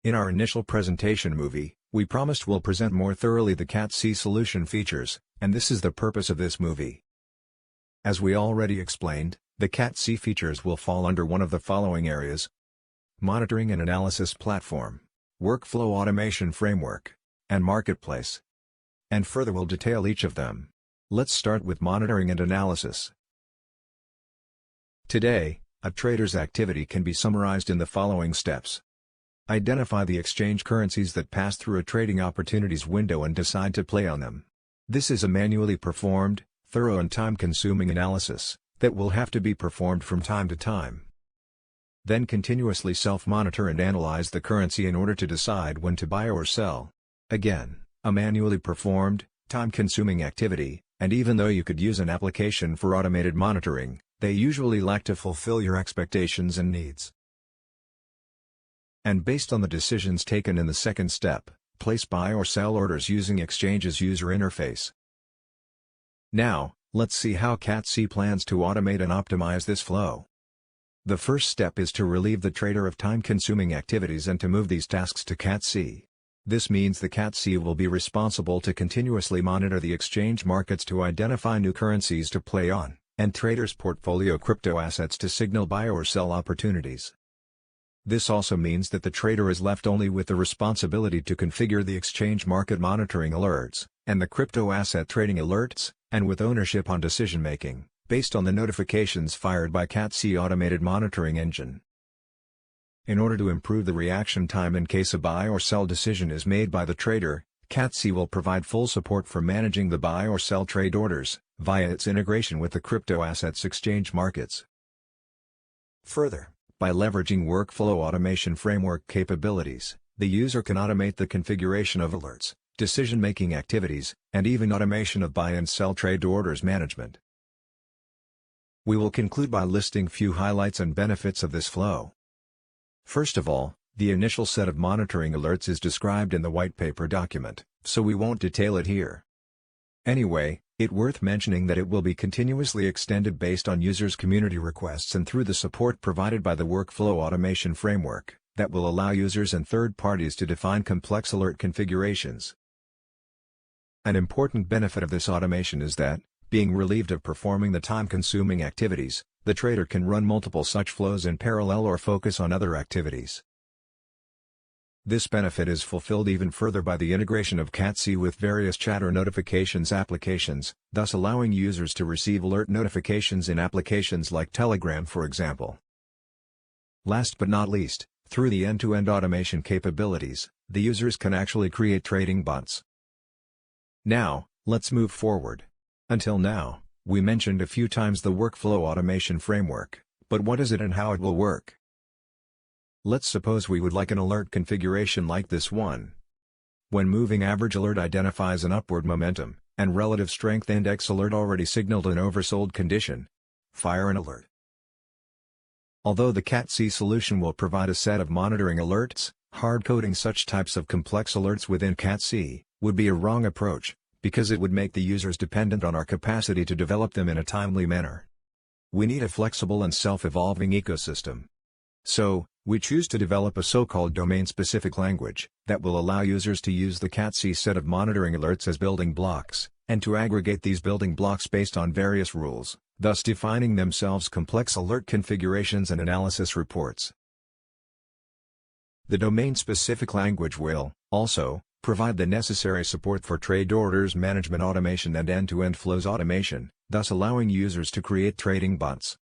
In our initial presentation movie, we promised we'll present more thoroughly the CAT-C solution features, and this is the purpose of this movie. As we already explained, the CAT-C features will fall under one of the following areas: Monitoring and Analysis Platform, Workflow Automation Framework, and Marketplace. And further we'll detail each of them. Let's start with monitoring and analysis. Today, a trader's activity can be summarized in the following steps. Identify the exchange currencies that pass through a trading opportunities window and decide to play on them. This is a manually performed, thorough and time-consuming analysis that will have to be performed from time to time. Then continuously self-monitor and analyze the currency in order to decide when to buy or sell. Again, a manually performed, time-consuming activity, and even though you could use an application for automated monitoring, they usually lack to fulfill your expectations and needs. And based on the decisions taken in the second step, place buy or sell orders using Exchange's user interface. Now, let's see how CAT-C plans to automate and optimize this flow. The first step is to relieve the trader of time-consuming activities and to move these tasks to CAT-C. This means the CAT-C will be responsible to continuously monitor the exchange markets to identify new currencies to play on, and traders' portfolio crypto assets to signal buy or sell opportunities. This also means that the trader is left only with the responsibility to configure the exchange market monitoring alerts, and the crypto asset trading alerts, and with ownership on decision-making, based on the notifications fired by CAT-C automated monitoring engine. In order to improve the reaction time in case a buy or sell decision is made by the trader, CAT-C will provide full support for managing the buy or sell trade orders, via its integration with the crypto assets exchange markets. Further, by leveraging workflow automation framework capabilities, the user can automate the configuration of alerts, decision-making activities, and even automation of buy and sell trade orders management. We will conclude by listing few highlights and benefits of this flow. First of all, the initial set of monitoring alerts is described in the white paper document, so we won't detail it here. Anyway, it's worth mentioning that it will be continuously extended based on users' community requests and through the support provided by the Workflow Automation Framework, that will allow users and third parties to define complex alert configurations. An important benefit of this automation is that, being relieved of performing the time-consuming activities, the trader can run multiple such flows in parallel or focus on other activities. This benefit is fulfilled even further by the integration of CAT-C with various chatter notifications applications, thus allowing users to receive alert notifications in applications like Telegram, for example. Last but not least, through the end-to-end automation capabilities, the users can actually create trading bots. Now, let's move forward. Until now, we mentioned a few times the Workflow Automation Framework, but what is it and how it will work? Let's suppose we would like an alert configuration like this one. When moving average alert identifies an upward momentum, and relative strength index alert already signaled an oversold condition. Fire an alert. Although the CAT-C solution will provide a set of monitoring alerts, hard-coding such types of complex alerts within CAT-C would be a wrong approach, because it would make the users dependent on our capacity to develop them in a timely manner. We need a flexible and self-evolving ecosystem. So, we choose to develop a so-called domain-specific language that will allow users to use the CAT-C set of monitoring alerts as building blocks, and to aggregate these building blocks based on various rules, thus defining themselves complex alert configurations and analysis reports. The domain-specific language will, also, provide the necessary support for trade orders management automation and end-to-end flows automation, thus allowing users to create trading bots.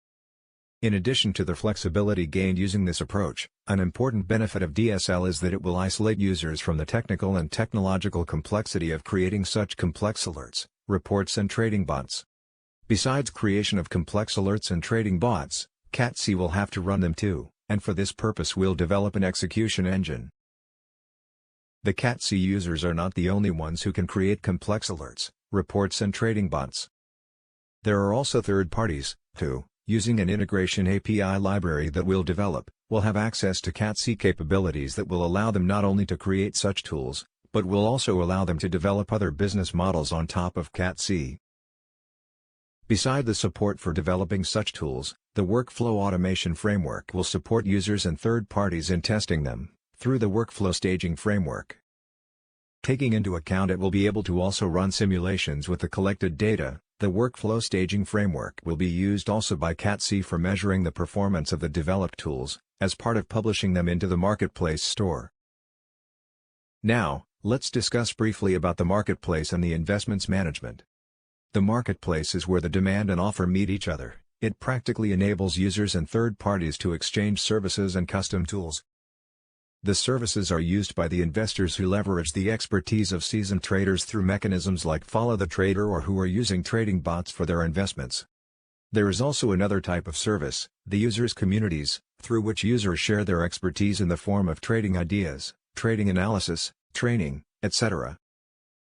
In addition to the flexibility gained using this approach, an important benefit of DSL is that it will isolate users from the technical and technological complexity of creating such complex alerts, reports and trading bots. Besides creation of complex alerts and trading bots, CAT-C will have to run them too, and for this purpose we'll develop an execution engine. The CAT-C users are not the only ones who can create complex alerts, reports and trading bots. There are also third parties, who, using an integration API library that we'll develop, will have access to CAT-C capabilities that will allow them not only to create such tools, but will also allow them to develop other business models on top of CAT-C. Beside the support for developing such tools, the Workflow Automation Framework will support users and third parties in testing them, through the workflow staging framework. Taking into account it will be able to also run simulations with the collected data, the workflow staging framework will be used also by CATC for measuring the performance of the developed tools, as part of publishing them into the Marketplace store. Now, let's discuss briefly about the Marketplace and the investments management. The Marketplace is where the demand and offer meet each other. It practically enables users and third parties to exchange services and custom tools. The services are used by the investors who leverage the expertise of seasoned traders through mechanisms like Follow the Trader or who are using trading bots for their investments. There is also another type of service, the users' communities, through which users share their expertise in the form of trading ideas, trading analysis, training, etc.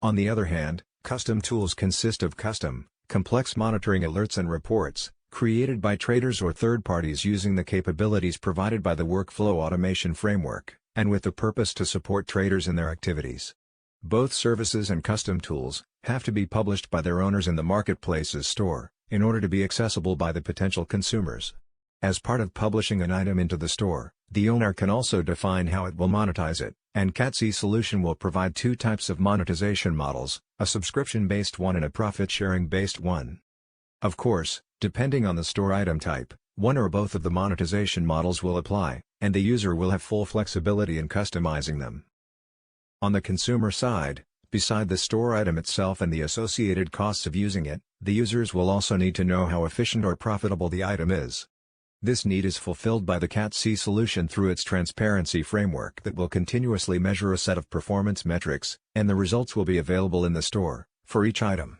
On the other hand, custom tools consist of custom, complex monitoring alerts and reports, created by traders or third parties using the capabilities provided by the workflow automation framework, and with the purpose to support traders in their activities. Both services and custom tools have to be published by their owners in the Marketplace's store, in order to be accessible by the potential consumers. As part of publishing an item into the store, the owner can also define how it will monetize it, and CATC solution will provide two types of monetization models, a subscription-based one and a profit-sharing-based one. Of course, depending on the store item type, one or both of the monetization models will apply, and the user will have full flexibility in customizing them. On the consumer side, beside the store item itself and the associated costs of using it, the users will also need to know how efficient or profitable the item is. This need is fulfilled by the CATC solution through its transparency framework that will continuously measure a set of performance metrics, and the results will be available in the store, for each item.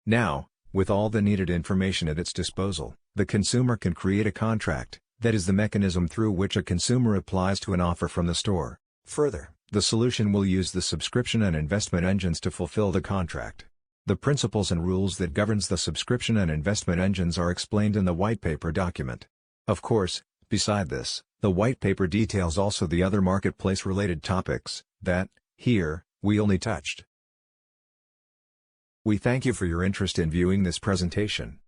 Now, with all the needed information at its disposal, the consumer can create a contract, that is the mechanism through which a consumer applies to an offer from the store. Further, the solution will use the subscription and investment engines to fulfill the contract. The principles and rules that governs the subscription and investment engines are explained in the white paper document. Of course, beside this, the white paper details also the other marketplace-related topics, that, here, we only touched. We thank you for your interest in viewing this presentation.